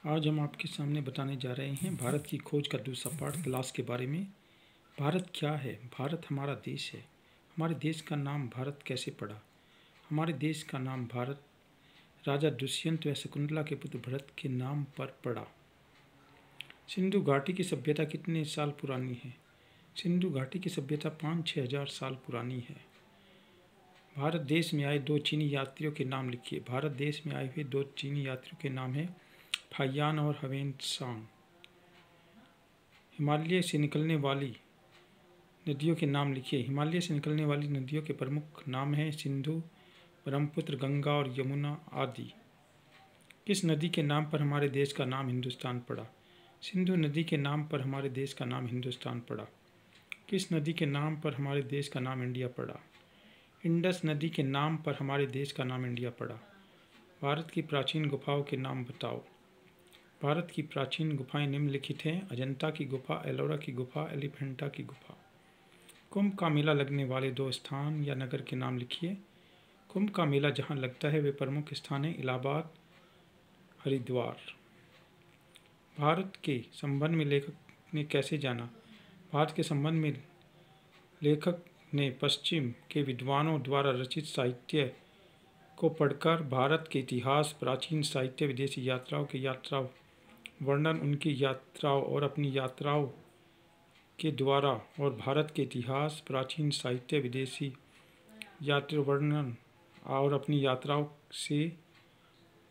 आज हम आपके सामने बताने जा रहे हैं भारत की खोज का दूसरा पार्ट तलाश के बारे में। भारत क्या है? भारत हमारा देश है। हमारे देश का नाम भारत कैसे पड़ा? हमारे देश का नाम भारत राजा दुष्यंत व शकुंतला के पुत्र भरत के नाम पर पड़ा। सिंधु घाटी की सभ्यता कितने साल पुरानी है? सिंधु घाटी की सभ्यता 5-6 हज़ार साल पुरानी है। भारत देश में आए 2 चीनी यात्रियों के नाम लिखिए। भारत देश में आए हुए 2 चीनी यात्रियों के नाम हैं फाहियान और ह्वेनसांग। हिमालय से निकलने वाली नदियों के नाम लिखिए। हिमालय से निकलने वाली नदियों के प्रमुख नाम हैं सिंधु, ब्रह्मपुत्र, गंगा और यमुना आदि। किस नदी के नाम पर हमारे देश का नाम हिंदुस्तान पड़ा? सिंधु नदी के नाम पर हमारे देश का नाम हिंदुस्तान पड़ा। किस नदी के नाम पर हमारे देश का नाम इंडिया पड़ा? इंडस नदी के नाम पर हमारे देश का नाम इंडिया पड़ा। भारत की प्राचीन गुफाओं के नाम बताओ। भारत की प्राचीन गुफाएं निम्नलिखित हैं: अजंता की गुफा, एलोरा की गुफा, एलिफेंटा की गुफा। कुंभ का मेला लगने वाले 2 स्थान या नगर के नाम लिखिए। कुंभ का मेला जहाँ लगता है वे प्रमुख स्थान हैं इलाहाबाद, हरिद्वार। भारत के संबंध में लेखक ने कैसे जाना? भारत के संबंध में लेखक ने पश्चिम के विद्वानों द्वारा रचित साहित्य को पढ़कर भारत के इतिहास, प्राचीन साहित्य, विदेशी यात्राओं के यात्रा वर्णन, उनकी यात्राओं और अपनी यात्राओं के द्वारा और भारत के इतिहास, प्राचीन साहित्य, विदेशी यात्रा वर्णन और अपनी यात्राओं से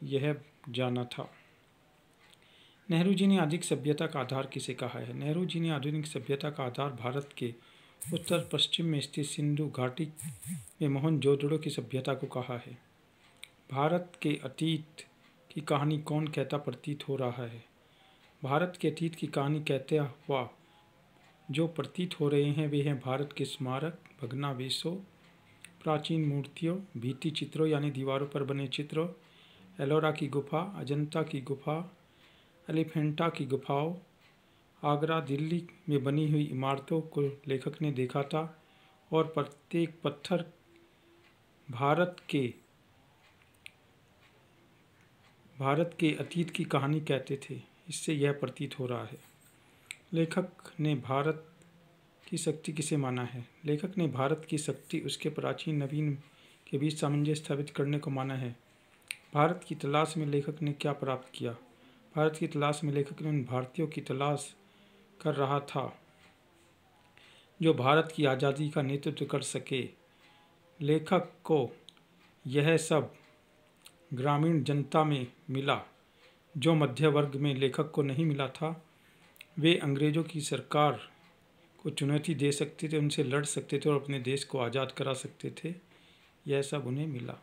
यह जाना था। नेहरू जी ने आधुनिक सभ्यता का आधार किसे कहा है? नेहरू जी ने आधुनिक सभ्यता का आधार भारत के उत्तर पश्चिम में स्थित सिंधु घाटी में मोहनजोदड़ो की सभ्यता को कहा है। भारत के अतीत की कहानी कौन कहता प्रतीत हो रहा है? भारत के अतीत की कहानी कहते हुआ जो प्रतीत हो रहे हैं वे हैं भारत के स्मारक, भग्नावशेषों, प्राचीन मूर्तियों, भित्ति चित्रों यानी दीवारों पर बने चित्रों, एलोरा की गुफा, अजंता की गुफा, एलिफेंटा की गुफाओं, आगरा, दिल्ली में बनी हुई इमारतों को लेखक ने देखा था और प्रत्येक पत्थर भारत के अतीत की कहानी कहते थे। इससे यह प्रतीत हो रहा है। लेखक ने भारत की शक्ति किसे माना है? लेखक ने भारत की शक्ति उसके प्राचीन नवीन के बीच सामंजस्य स्थापित करने को माना है। भारत की तलाश में लेखक ने क्या प्राप्त किया? भारत की तलाश में लेखक ने उन भारतीयों की तलाश कर रहा था जो भारत की आज़ादी का नेतृत्व कर सके। लेखक को यह सब ग्रामीण जनता में मिला जो मध्य वर्ग में लेखक को नहीं मिला था। वे अंग्रेज़ों की सरकार को चुनौती दे सकते थे, उनसे लड़ सकते थे और अपने देश को आज़ाद करा सकते थे। यह सब उन्हें मिला।